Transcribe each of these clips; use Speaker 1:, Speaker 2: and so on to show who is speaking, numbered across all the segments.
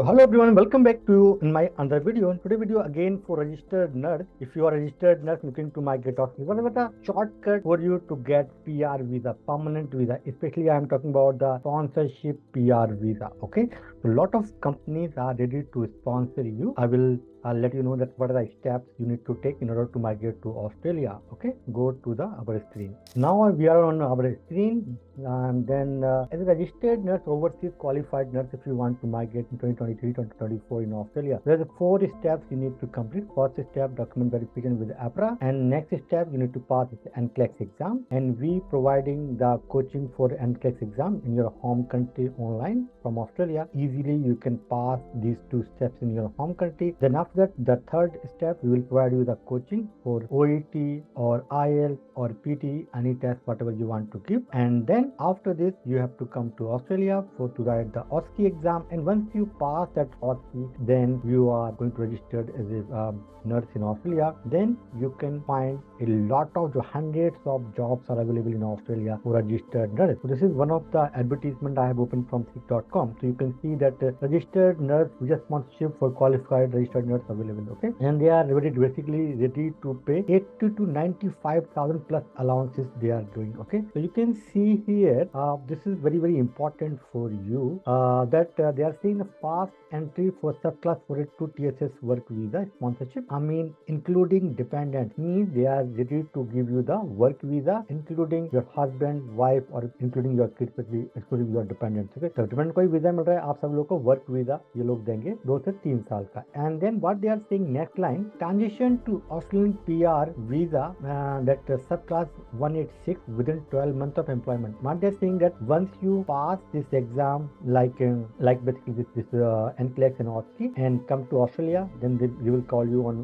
Speaker 1: hello everyone, welcome back to my another video. Today video again for registered nurse. If you are a registered nurse looking to migrate off, what is the shortcut for you to get PR visa, permanent visa? Especially I am talking about the sponsorship PR visa. Okay, so a lot of companies are ready to sponsor you. I will let you know that what are the steps you need to take in order to migrate to Australia. Okay, go to the our screen. Now we are on our screen. And then as a registered nurse, overseas qualified nurse, if you want to migrate in 2023-2024 in Australia, there's 4 steps you need to complete. First step, document verification with APRA, and next step you need to pass the NCLEX exam, and we providing the coaching for NCLEX exam in your home country online from Australia. Easily you can pass these 2 steps in your home country. Then after that, the third step, we will provide you the coaching for OET or IELTS or PT, any test whatever you want to give. And then after this, you have to come to Australia for to write the OSCE exam, and once you pass that OSCE, then you are going to register as a nurse in Australia. Then you can find a lot of hundreds of jobs are available in Australia for registered nurse. So this is one of the advertisement I have opened from seek.com. So you can see that registered nurse visa sponsorship for qualified registered nurse available. Okay, and they are basically ready to pay 80 to 95,000 plus allowances they are doing. Okay, so you can see here, this is very important for you, that they are saying a fast entry for subclass 42 TSS work visa sponsorship. I mean, including dependents, means they are ready to give you the work visa, including your husband, wife, or including your kids, including your dependents. Okay, तो dependent कोई visa मिल रहा है, आप सब लोग को work visa ये लोग देंगे 2 से 3 साल का. And then what they are saying next line, transition to Australian PR visa, that subclass 186 within 12 months of employment. What they're saying that once you pass this exam, like basically this NCLEX and OSCE, and come to Australia, then they will call you on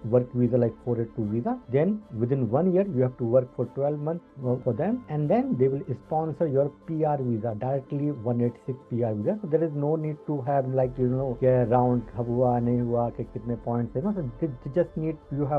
Speaker 1: work visa like 482 visa. Then within 1 year you have to work for 12 months for them, and then they will sponsor your PR visa directly, 186 PR visa. So there is no need to have round हुआ नहीं हुआ कि कितने points है. So they just need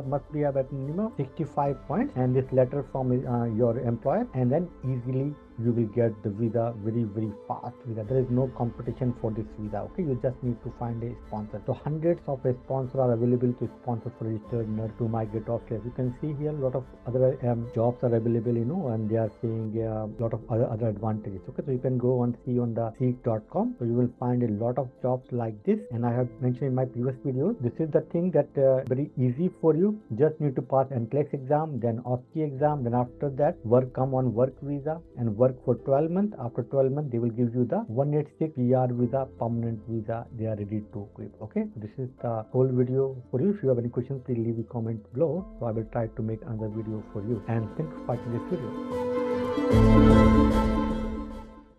Speaker 1: must be have at minimum 65 points and this letter from your employer, and then easily you will get the visa very fast visa. There is no competition for this visa. Okay, you just need to find a sponsor. So hundreds of sponsors are available to sponsor for registered nurse to migrate Australia. You can see here a lot of other jobs are available, and they are saying a lot of other advantages. Okay, so you can go and see on the seek.com. So you will find a lot of jobs like this, and I have mentioned in my previous videos, this is the thing that very easy for you. Just need to pass NCLEX exam, then OSCE exam, then after that come on work visa and work for 12 months. After 12 months, they will give you the 186 PR visa, permanent visa. They are ready to equip. Okay, this is the whole video for you. If you have any questions, please leave a comment below. So I will try to make another video for you. And thanks for watching this video.